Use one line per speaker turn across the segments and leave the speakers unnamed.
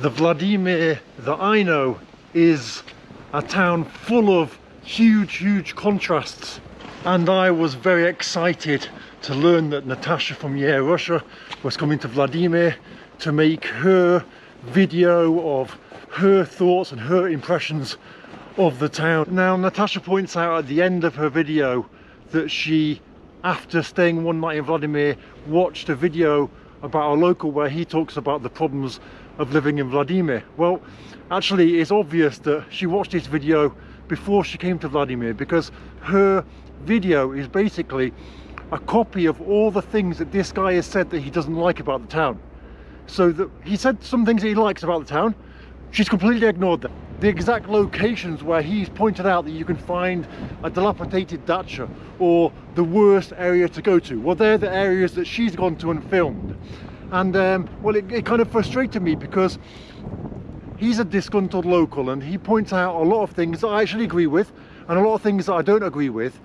The Vladimir that I know is a town full of huge contrasts, and I was very excited to learn that Natasha from Yeah Russia was coming to Vladimir to make her video of her thoughts and her impressions of the town. Now, Natasha points out at the end of her video that she, after staying one night in Vladimir, watched a video about a local where he talks about the problems of living in Vladimir. Well, actually it's obvious that she watched this video before she came to Vladimir, because her video is basically a copy of all the things that this guy has said that he doesn't like about the town. So that he said some things that he likes about the town, she's completely ignored them. The exact locations where he's pointed out that you can find a dilapidated dacha or the worst area to go to, well, they're the areas that she's gone to and filmed. And well, it kind of frustrated me, because he's a disgruntled local and he points out a lot of things that I actually agree with and a lot of things that I don't agree with.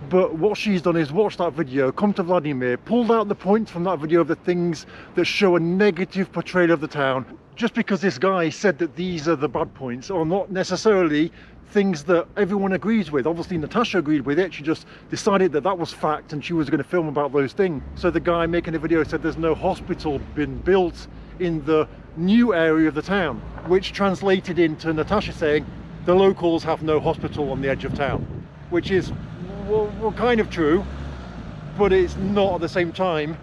But what she's done is watch that video, come to Vladimir, pulled out the points from that video of the things that show a negative portrayal of the town. Just because this guy said that these are the bad points are not necessarily things that everyone agrees with. Obviously Natasha agreed with it, she just decided that that was fact and she was going to film about those things. So the guy making the video said there's no hospital been built in the new area of the town, which translated into Natasha saying the locals have no hospital on the edge of town, which is well, kind of true, but it's not at the same time.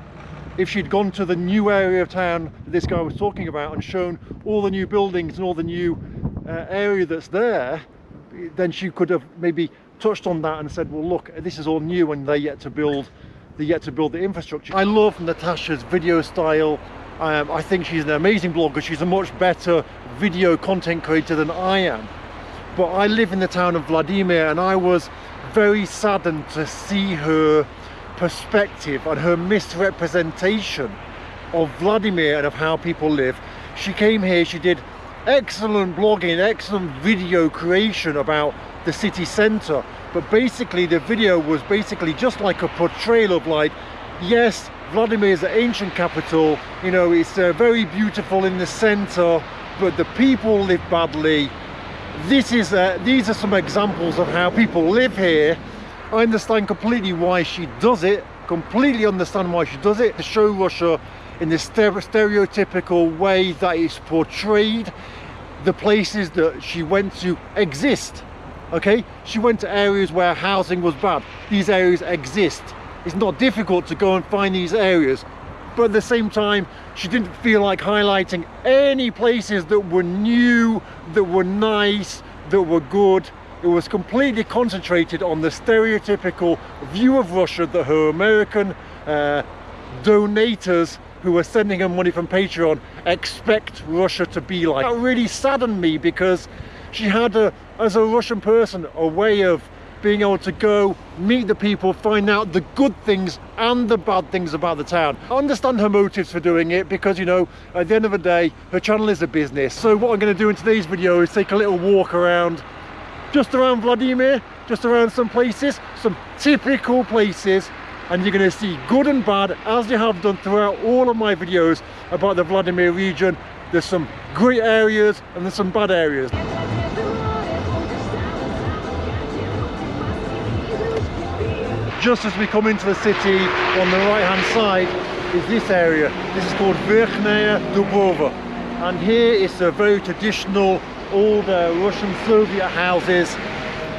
If she'd gone to the new area of town that this guy was talking about and shown all the new buildings and all the new area that's there, then she could have maybe touched on that and said, well, look, this is all new and they're yet to build the infrastructure. I love Natasha's video style. I think she's an amazing blogger. She's a much better video content creator than I am. But I live in the town of Vladimir, and I was very saddened to see her perspective and her misrepresentation of Vladimir and of how people live. She came here, she did excellent blogging, excellent video creation about the city centre, but basically the video was basically just like a portrayal of, like, yes, Vladimir is the ancient capital, you know, it's very beautiful in the centre, but the people live badly. These are some examples of how people live here. I understand completely why she does it, completely understand why she does it, to show Russia in this stereotypical way that it's portrayed. The places that she went to exist, okay? She went to areas where housing was bad. These areas exist. It's not difficult to go and find these areas, but at the same time, she didn't feel like highlighting any places that were new, that were nice, that were good. It was completely concentrated on the stereotypical view of Russia that her American donators who were sending her money from Patreon expect Russia to be like. That really saddened me, because she had, as a Russian person, a way of being able to go meet the people, find out the good things and the bad things about the town. I understand her motives for doing it, because, you know, at the end of the day, her channel is a business. So what I'm going to do in today's video is take a little walk around, just around Vladimir, just around some places, some typical places, and you're going to see good and bad, as you have done throughout all of my videos about the Vladimir region. There's some great areas and there's some bad areas. Just as we come into the city, on the right hand side is this area. This is called Verkhnaya Dubova, and here it's a very traditional old Russian Soviet houses.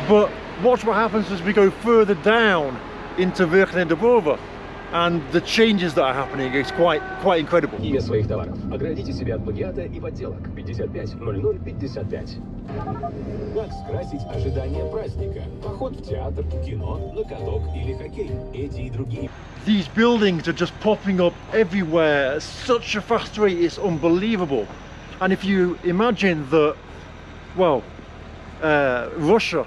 But watch what happens as we go further down into Verkhnaya Dubova, and the changes that are happening is quite incredible.
Своих товаров. Оградите себя от плагиата и подделок. 55 00 55. Как скрасить ожидание праздника? Поход в театр, кино, на каток или хоккей. Эти и другие.
These buildings are just popping up everywhere at such a fast rate, it's unbelievable. And if you imagine that, well, Russia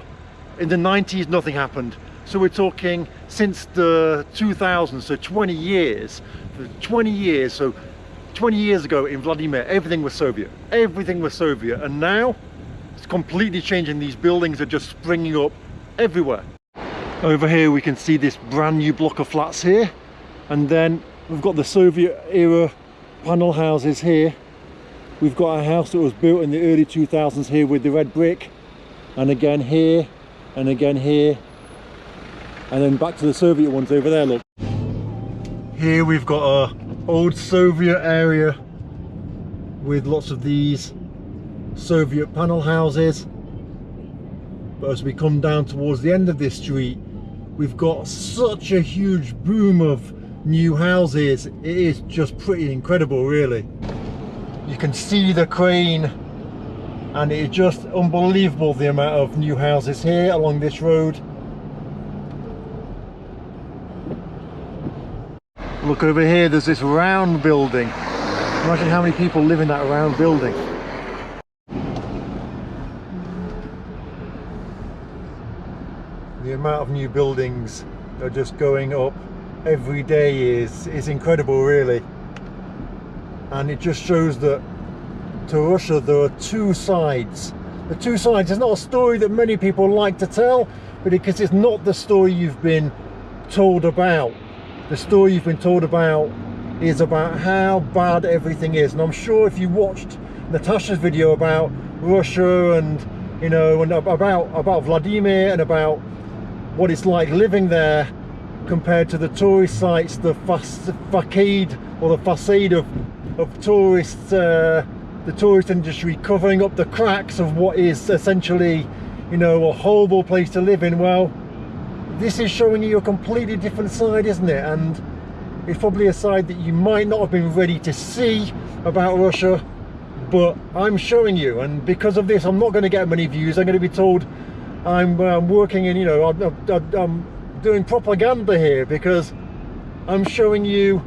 in the 90s, nothing happened. So we're talking since the 2000s, so 20 years. For 20 years, so 20 years ago in Vladimir, everything was Soviet. Everything was Soviet. And now it's completely changing. These buildings are just springing up everywhere. Over here we can see this brand new block of flats here. And then we've got the Soviet era panel houses here. we've got a house that was built in the early 2000s here with the red brick, and again here, and again here, and then back to the Soviet ones over there, look. Here we've got a old Soviet area with lots of these Soviet panel houses. But as we come down towards the end of this street, we've got such a huge boom of new houses. It is just pretty incredible, really. You can see the crane, and it is just unbelievable the amount of new houses here along this road. Look over here, there's this round building. Imagine how many people live in that round building. The amount of new buildings that are just going up every day is incredible, really. And it just shows that to Russia there are two sides. The two sides is not a story that many people like to tell, but because it's not the story you've been told about. The story you've been told about is about how bad everything is. And I'm sure if you watched Natasha's video about Russia and, you know, and about Vladimir and about what it's like living there compared to the tourist sites, the facade or the facade of tourists, the tourist industry covering up the cracks of what is essentially, you know, a horrible place to live in. Well, this is showing you a completely different side, isn't it? And it's probably a side that you might not have been ready to see about Russia, but I'm showing you, and because of this I'm not going to get many views. I'm going to be told I'm working in, you know, I'm doing propaganda here because I'm showing you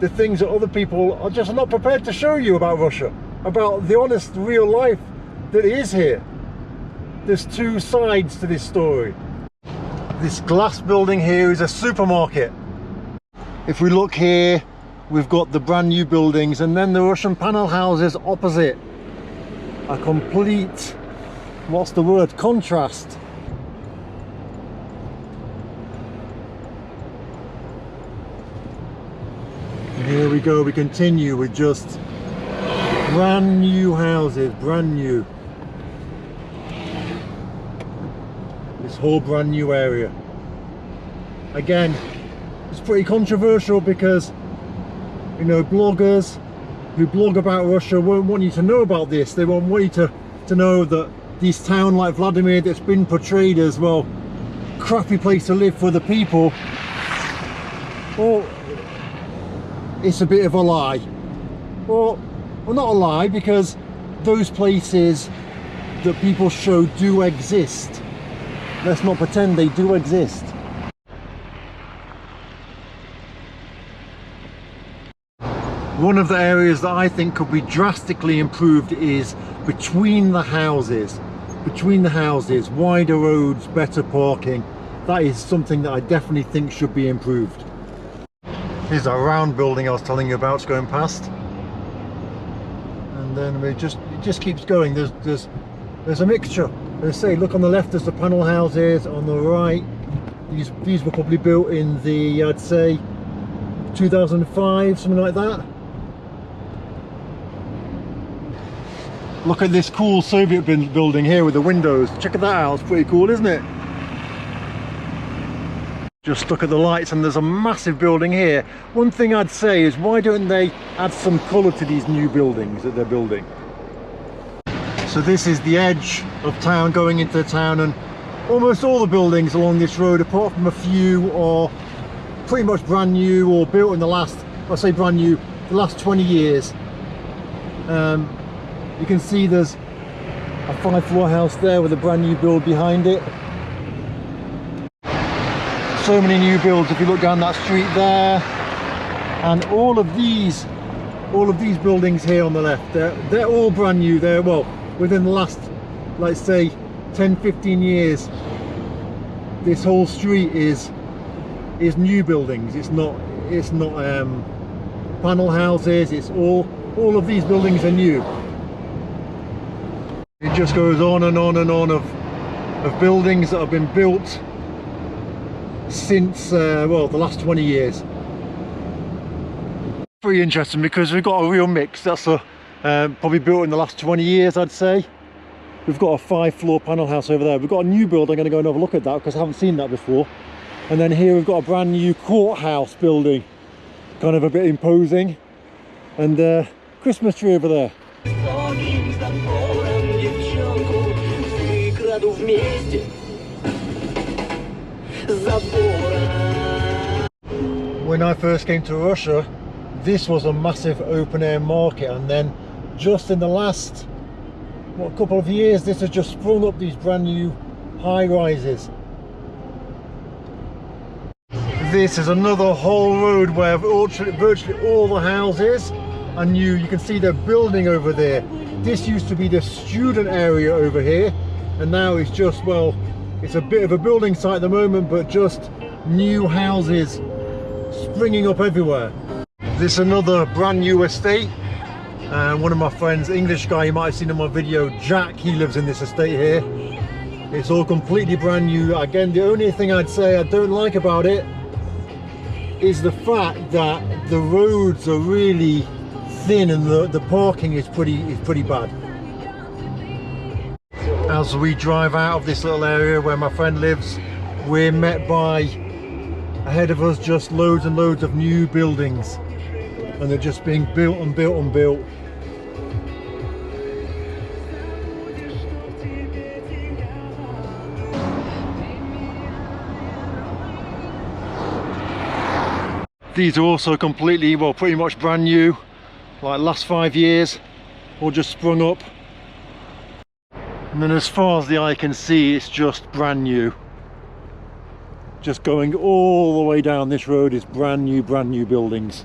the things that other people are just not prepared to show you about Russia, about the honest real life that is here. There's two sides to this story. This glass building here is a supermarket. If we look here, we've got the brand new buildings and then the Russian panel houses opposite. A complete, what's the word, contrast. And here we go, we continue with just brand new houses, brand new. This whole brand new area. Again, it's pretty controversial because, you know, bloggers who blog about Russia won't want you to know about this. They won't want you to know that this town like Vladimir that's been portrayed as, well, crappy place to live for the people, well, it's a bit of a lie. Well, not a lie, because those places that people show do exist. Let's not pretend they do exist. One of the areas that I think could be drastically improved is between the houses. Between the houses, wider roads, better parking. That is something that I definitely think should be improved. Here's that round building I was telling you about, it's going past. And then it just keeps going. There's a mixture. As I say, look on the left, there's the panel houses. On the right, these were probably built in the, I'd say, 2005, something like that. Look at this cool Soviet building here with the windows. Check that out, it's pretty cool, isn't it? Just look at the lights, and there's a massive building here. One thing I'd say is, why don't they add some colour to these new buildings that they're building? So this is the edge of town, going into the town, and almost all the buildings along this road, apart from a few, are pretty much brand new or built in the last, I say brand new, the last 20 years. You can see there's a 5-floor house there with a brand new build behind it. So many new builds if you look down that street there, and all of these buildings here on the left, they're all brand new. They're, well, within the last, let's say, 10-15 years, this whole street is new buildings. It's not panel houses. It's all of these buildings are new. It just goes on and on and on of buildings that have been built since well, the last 20 years. Pretty interesting because we've got a real mix. That's a Probably built in the last 20 years, I'd say. We've got a 5-floor panel house over there. We've got a new build. I'm going to go and have a look at that because I haven't seen that before. And then here we've got a brand new courthouse building, kind of a bit imposing. And Christmas tree over there. When I first came to Russia, this was a massive open air market, and then just in the last couple of years this has just sprung up these brand new high rises. This is another whole road where virtually all the houses are new. You can see they're building over there. This used to be the student area over here, and now it's just, well, it's a bit of a building site at the moment, but just new houses springing up everywhere. This is another brand new estate, and one of my friends, English guy, you might have seen in my video, Jack, he lives in this estate here. It's all completely brand new. Again, the only thing I'd say I don't like about it is the fact that the roads are really thin and the parking is pretty bad. As we drive out of this little area where my friend lives, we're met by, ahead of us, just loads and loads of new buildings, and they're just being built and built and built. These are also completely, well, pretty much brand new, like last 5 years, all just sprung up. And then as far as the eye can see, it's just brand new. Just going all the way down this road is brand new buildings.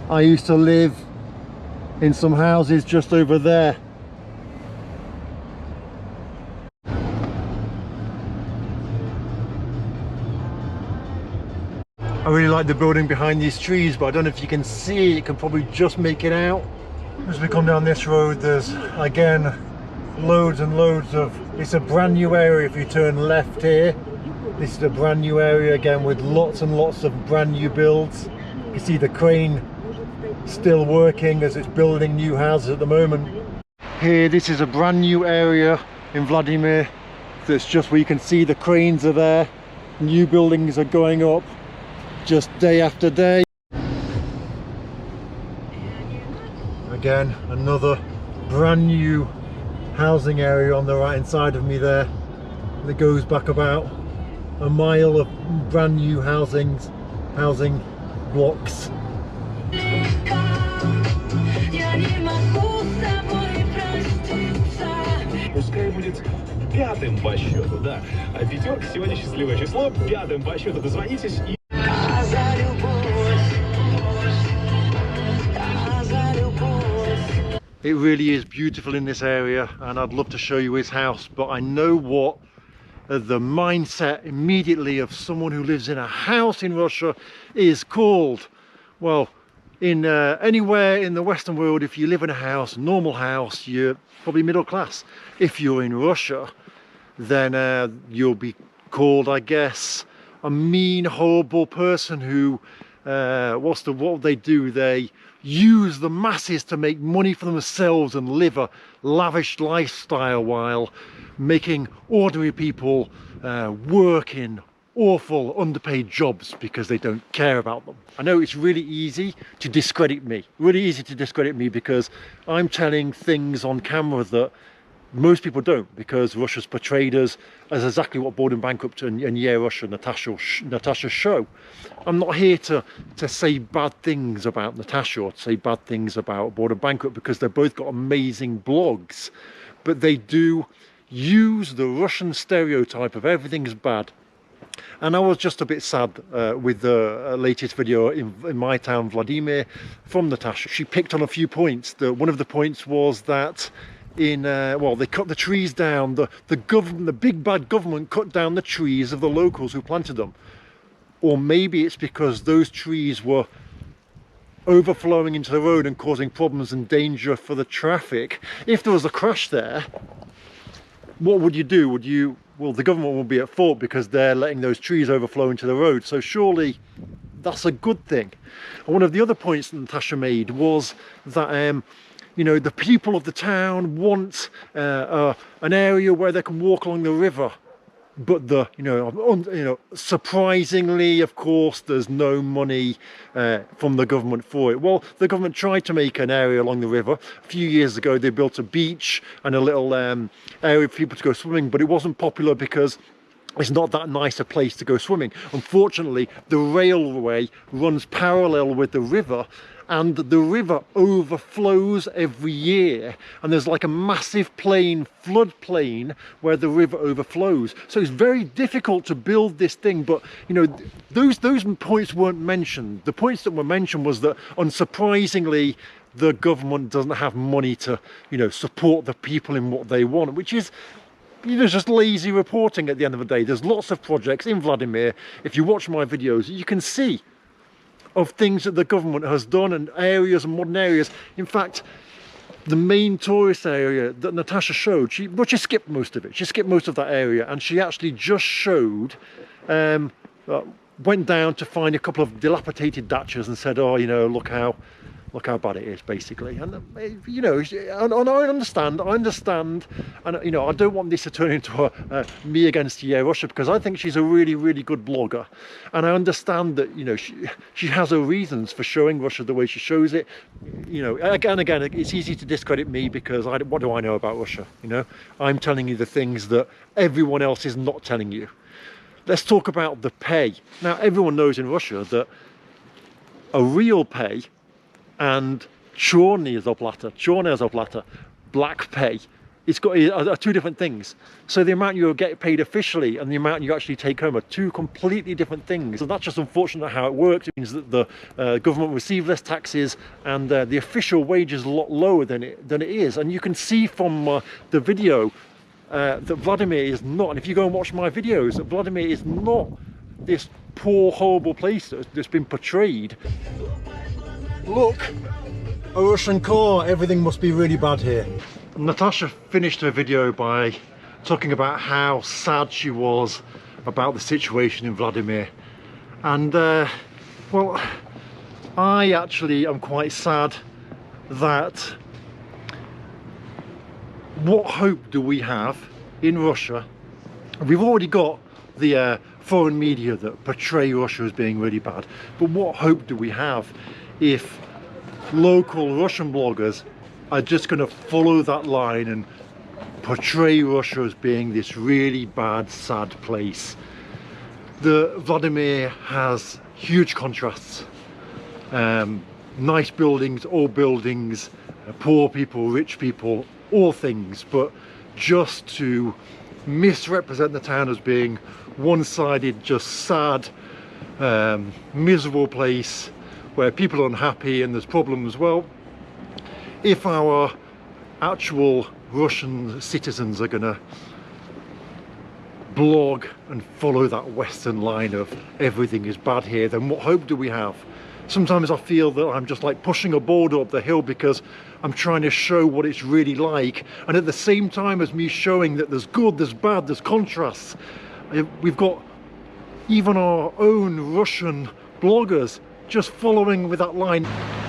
I used to live in some houses just over there. I really like the building behind these trees, but I don't know if you can see, you can probably just make it out. As we come down this road, there's again loads and loads of, it's a brand new area. If you turn left here, this is a brand new area again with lots and lots of brand new builds. You can see the crane still working as it's building new houses at the moment. Here, this is a brand new area in Vladimir. That's just where you can see the cranes are there. New buildings are going up just day after day. Again, another brand new housing area on the right hand side of me there. That goes back about a mile of brand new housing blocks.
Пускай будет пятым по счету, да. А пятерка сегодня счастливое число, пятым по счету дозвонитесь и...
It really is beautiful in this area, and I'd love to show you his house, but I know what the mindset immediately of someone who lives in a house in Russia is called. Well, in anywhere in the Western world, if you live in a house, normal house, you're probably middle class. If you're in Russia, then you'll be called, I guess, a mean, horrible person who what they do? They use the masses to make money for themselves and live a lavish lifestyle while making ordinary people work in awful underpaid jobs because they don't care about them. I know it's really easy to discredit me, because I'm telling things on camera that most people don't, because Russia's portrayed us as exactly what Bored and Bankrupt and Yeah Russia, Natasha show. I'm not here to say bad things about Natasha or to say bad things about Bored and Bankrupt, because they've both got amazing blogs, but they do use the Russian stereotype of everything's bad. And I was just a bit sad with the latest video in my town, Vladimir, from Natasha. She picked on a few points. One of the points was that well, they cut the trees down. The government, the big bad government, cut down the trees of the locals who planted them. Or maybe it's because those trees were overflowing into the road and causing problems and danger for the traffic. If there was a crash there, what would you do? Well, the government will be at fault because they're letting those trees overflow into the road. So surely That's a good thing. And one of the other points that Natasha made was that you know, the people of the town want an area where they can walk along the river. But surprisingly, of course, there's no money from the government for it. Well, the government tried to make an area along the river. A few years ago, they built a beach and a little area for people to go swimming, but it wasn't popular because it's not that nice a place to go swimming. Unfortunately, the railway runs parallel with the river, and the river overflows every year, and there's like a massive floodplain where the river overflows. So it's very difficult to build this thing. But you know, those points weren't mentioned. The points that were mentioned was that, unsurprisingly, the government doesn't have money to, you know, support the people in what they want, which is, you know, just lazy reporting at the end of the day. There's lots of projects in Vladimir. If you watch my videos, you can see of things that the government has done, and areas and modern areas. In fact, the main tourist area that Natasha showed, she skipped most of it. She skipped most of that area, and she actually just showed, went down to find a couple of dilapidated dachas and said, oh, you know, look how bad it is, basically. And you know, and I understand, and you know, I don't want this to turn into a me against Russia, because I think she's a really, really good blogger, and I understand that, you know, she has her reasons for showing Russia the way she shows it. You know, again, it's easy to discredit me because what do I know about Russia? You know, I'm telling you the things that everyone else is not telling you. Let's talk about the pay. Now, everyone knows in Russia that a real pay and черная зарплата, black pay, are two different things. So the amount you get paid officially and the amount you actually take home are two completely different things. And that's just unfortunate how it works. It means that the government receives less taxes, and the official wage is a lot lower than it is. And you can see from the video that Vladimir is not, and if you go and watch my videos, that Vladimir is not this poor, horrible place that's been portrayed. Look, a Russian car. Everything must be really bad here. Natasha finished her video by talking about how sad she was about the situation in Vladimir. And, well, I actually am quite sad that what hope do we have in Russia? We've already got the foreign media that portray Russia as being really bad, but what hope do we have if local Russian bloggers are just going to follow that line and portray Russia as being this really bad, sad place? The Vladimir has huge contrasts. Nice buildings, old buildings, poor people, rich people, all things, but just to misrepresent the town as being one-sided, just sad, miserable place where people are unhappy and there's problems. Well, if our actual Russian citizens are gonna blog and follow that Western line of everything is bad here, then what hope do we have? Sometimes I feel that I'm just like pushing a boulder up the hill because I'm trying to show what it's really like, and at the same time as me showing that there's good, there's bad, there's contrasts, we've got even our own Russian bloggers just following with that line.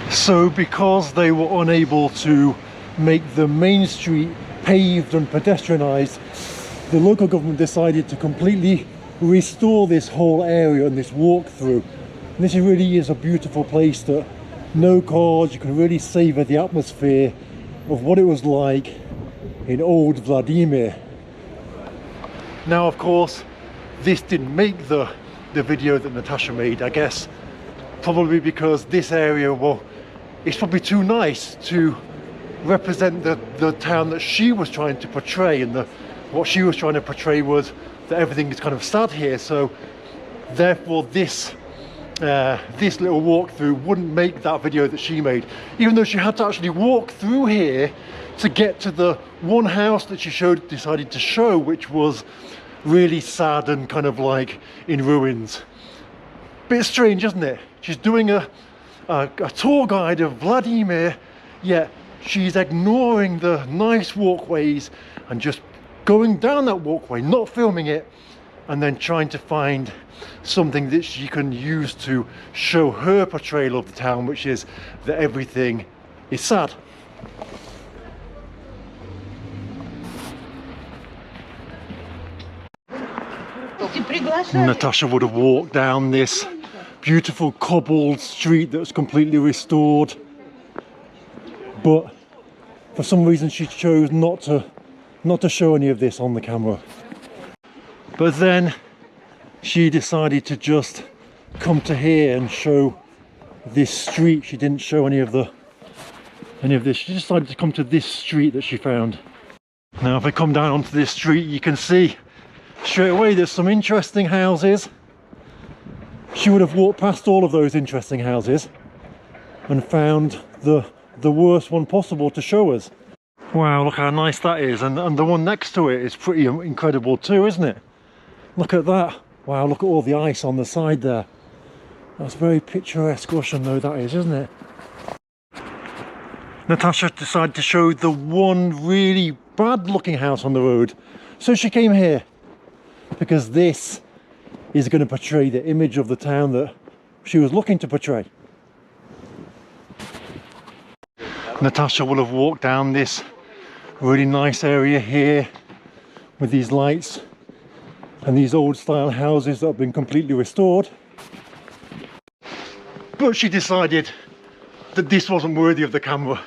So because they were unable to make the main street paved and pedestrianised, the local government decided to completely restore this whole area and this walk-through. And this really is a beautiful place that no cars, you can really savour the atmosphere of what it was like in old Vladimir. Now, of course, this didn't make the video that Natasha made, I guess, probably because this area, well, it's probably too nice to represent the town that she was trying to portray, and what she was trying to portray was that everything is kind of sad here. So therefore this little walkthrough wouldn't make that video that she made, even though she had to actually walk through here to get to the one house that she decided to show, which was really sad and kind of like in ruins. Bit strange, isn't it? She's doing a tour guide of Vladimir, yet she's ignoring the nice walkways and just going down that walkway, not filming it, and then trying to find something that she can use to show her portrayal of the town, which is that everything is sad. Natasha would have walked down this beautiful cobbled street that was completely restored, but for some reason she chose not to show any of this on the camera. But then she decided to just come to here and show this street. She didn't show any of this. She decided to come to this street that she found. Now if I come down onto this street, you can see straight away there's some interesting houses. She would have walked past all of those interesting houses and found the worst one possible to show us. Wow, look how nice that is, and the one next to it is pretty incredible too, isn't it? Look at that. Wow, look at all the ice on the side there. That's very picturesque Russian though, that is, isn't it? Natasha decided to show the one really bad looking house on the road, so she came here because this is going to portray the image of the town that she was looking to portray. Natasha will have walked down this really nice area here with these lights and these old style houses that have been completely restored, but she decided that this wasn't worthy of the camera.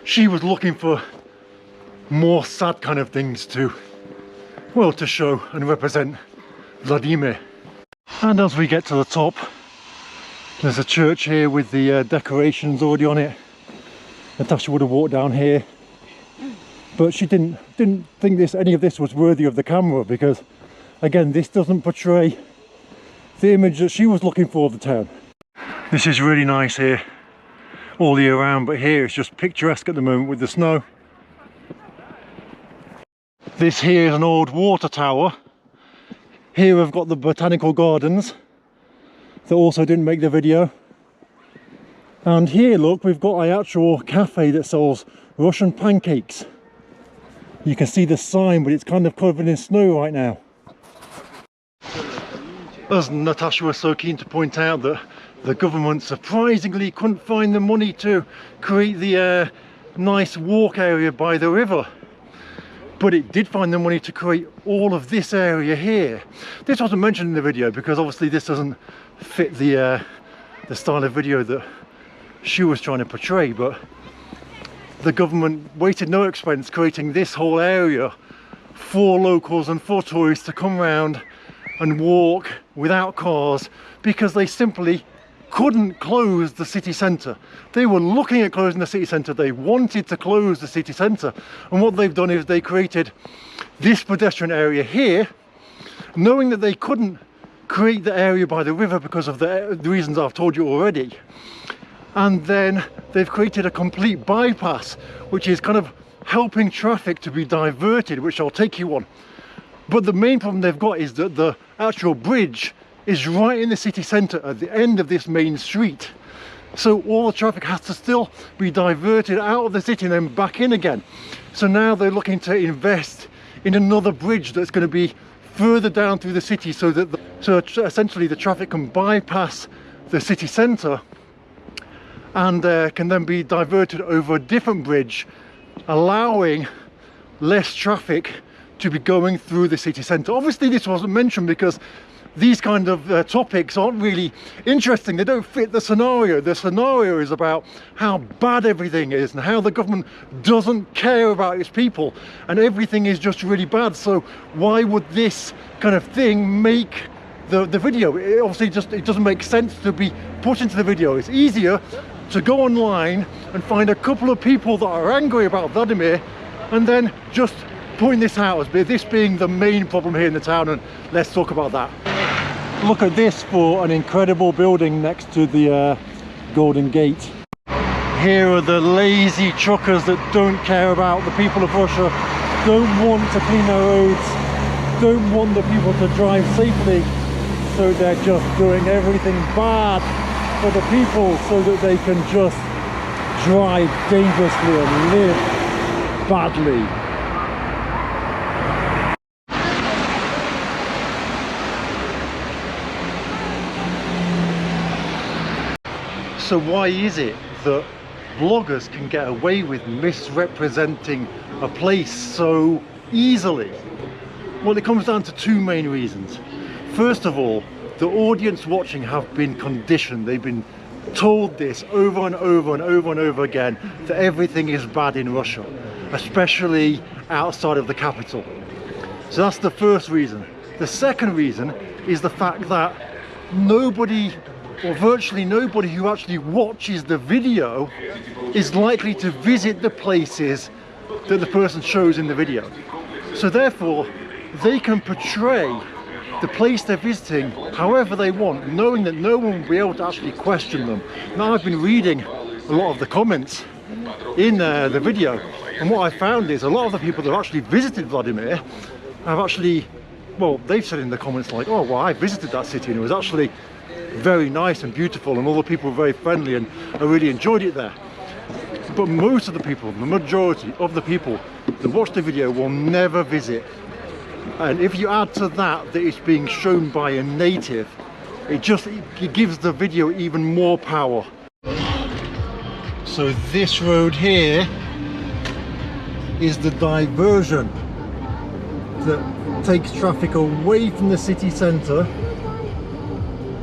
She was looking for more sad kind of things to show and represent Vladimir. And as we get to the top, there's a church here with the decorations already on it. Natasha would have walked down here, but she didn't think any of this was worthy of the camera, because again, this doesn't portray the image that she was looking for of the town. This is really nice here all year round, but here it's just picturesque at the moment with the snow. This here is an old water tower. Here we've got the botanical gardens that also didn't make the video. And here, look, we've got an actual cafe that sells Russian pancakes. You can see the sign, but it's kind of covered in snow right now. As Natasha was so keen to point out that the government surprisingly couldn't find the money to create the nice walk area by the river. But it did find the money to create all of this area here. This wasn't mentioned in the video because obviously this doesn't fit the style of video that she was trying to portray, but the government wasted no expense creating this whole area for locals and for tourists to come around and walk without cars, because they simply couldn't close the city centre. They were looking at closing the city centre, they wanted to close the city centre, and what they've done is they created this pedestrian area here, knowing that they couldn't create the area by the river because of the reasons I've told you already. And then they've created a complete bypass, which is kind of helping traffic to be diverted, which I'll take you on. But the main problem they've got is that the actual bridge is right in the city centre at the end of this main street. So all the traffic has to still be diverted out of the city and then back in again. So now they're looking to invest in another bridge that's going to be further down through the city, so that essentially the traffic can bypass the city centre and can then be diverted over a different bridge, allowing less traffic to be going through the city centre. Obviously this wasn't mentioned because these kind of topics aren't really interesting. They don't fit the scenario. The scenario is about how bad everything is and how the government doesn't care about its people and everything is just really bad. So why would this kind of thing make the video? It doesn't make sense to be put into the video. It's easier to go online and find a couple of people that are angry about Vladimir and then just point this out as this being the main problem here in the town, and let's talk about that. Look at this for an incredible building next to the Golden Gate. Here are the lazy truckers that don't care about the people of Russia, don't want to clean their roads, don't want the people to drive safely, so they're just doing everything bad for the people so that they can just drive dangerously and live badly. So why is it that bloggers can get away with misrepresenting a place so easily? Well, it comes down to two main reasons. First of all, the audience watching have been conditioned. They've been told this over and over and over and over again, that everything is bad in Russia, especially outside of the capital. So that's the first reason. The second reason is the fact that nobody, or virtually nobody, who actually watches the video is likely to visit the places that the person shows in the video. So therefore, they can portray the place they're visiting however they want, knowing that no one will be able to actually question them. Now, I've been reading a lot of the comments in the video, and what I found is a lot of the people that have actually visited Vladimir have actually, well, they've said in the comments like, oh, well, I visited that city and it was actually very nice and beautiful, and all the people were very friendly, and I really enjoyed it there. But most of the people, the majority of the people that watch the video will never visit. And if you add to that that it's being shown by a native, it gives the video even more power. So this road here is the diversion that takes traffic away from the city centre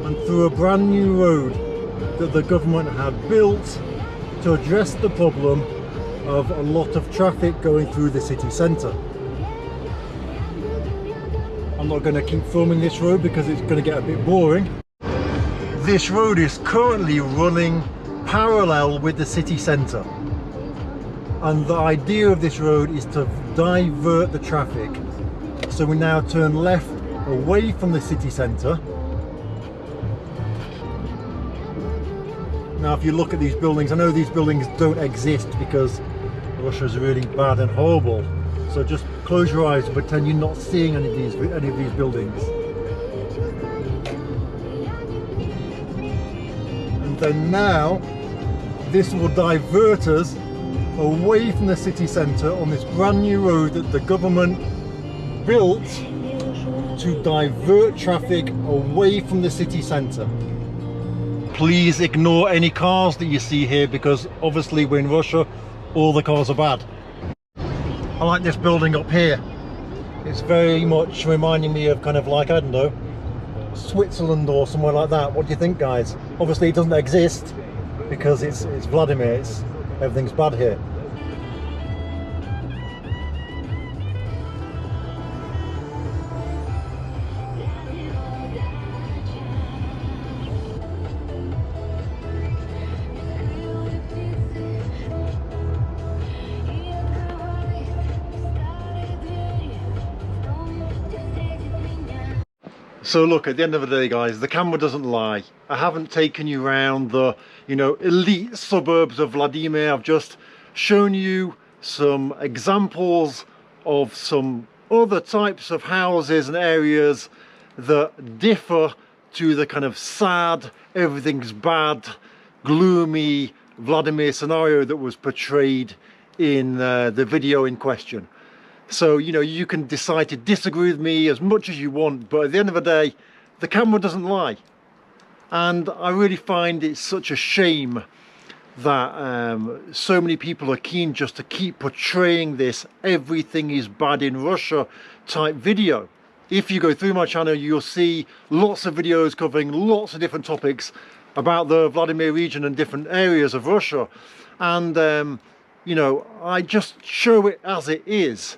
and through a brand new road that the government had built to address the problem of a lot of traffic going through the city centre. I'm not going to keep filming this road because it's going to get a bit boring. This road is currently running parallel with the city centre, and the idea of this road is to divert the traffic. So we now turn left away from the city centre. Now if you look at these buildings, I know these buildings don't exist because Russia is really bad and horrible. So just close your eyes and pretend you're not seeing any of these buildings. And then now, this will divert us away from the city centre on this brand new road that the government built to divert traffic away from the city centre. Please ignore any cars that you see here because obviously we're in Russia, all the cars are bad. I like this building up here. It's very much reminding me of kind of like, I don't know, Switzerland or somewhere like that. What do you think, guys? Obviously it doesn't exist because it's Vladimir, everything's bad here. So look, at the end of the day, guys, the camera doesn't lie. I haven't taken you around the, elite suburbs of Vladimir. I've just shown you some examples of some other types of houses and areas that differ to the kind of sad, everything's bad, gloomy Vladimir scenario that was portrayed in the video in question. So, you can decide to disagree with me as much as you want, but at the end of the day, the camera doesn't lie. And I really find it such a shame that so many people are keen just to keep portraying this everything is bad in Russia type video. If you go through my channel, you'll see lots of videos covering lots of different topics about the Vladimir region and different areas of Russia. And, I just show it as it is.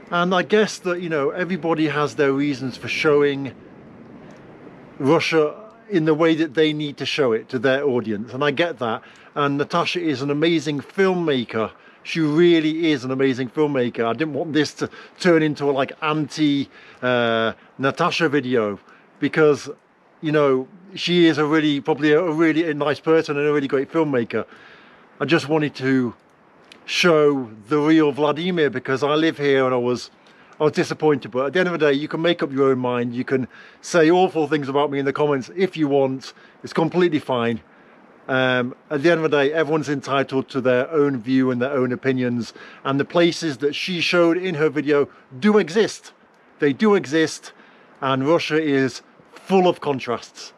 And I guess that, everybody has their reasons for showing Russia in the way that they need to show it to their audience. And I get that. And Natasha is an amazing filmmaker. She really is an amazing filmmaker. I didn't want this to turn into a like anti Natasha video because, she is probably a really nice person and a really great filmmaker. I just wanted to show the real Vladimir because I live here and I was disappointed. But at the end of the day, you can make up your own mind. You can say awful things about me in the comments if you want. It's completely fine. At the end of the day, everyone's entitled to their own view and their own opinions, and the places that she showed in her video do exist. They do exist, and Russia is full of contrasts.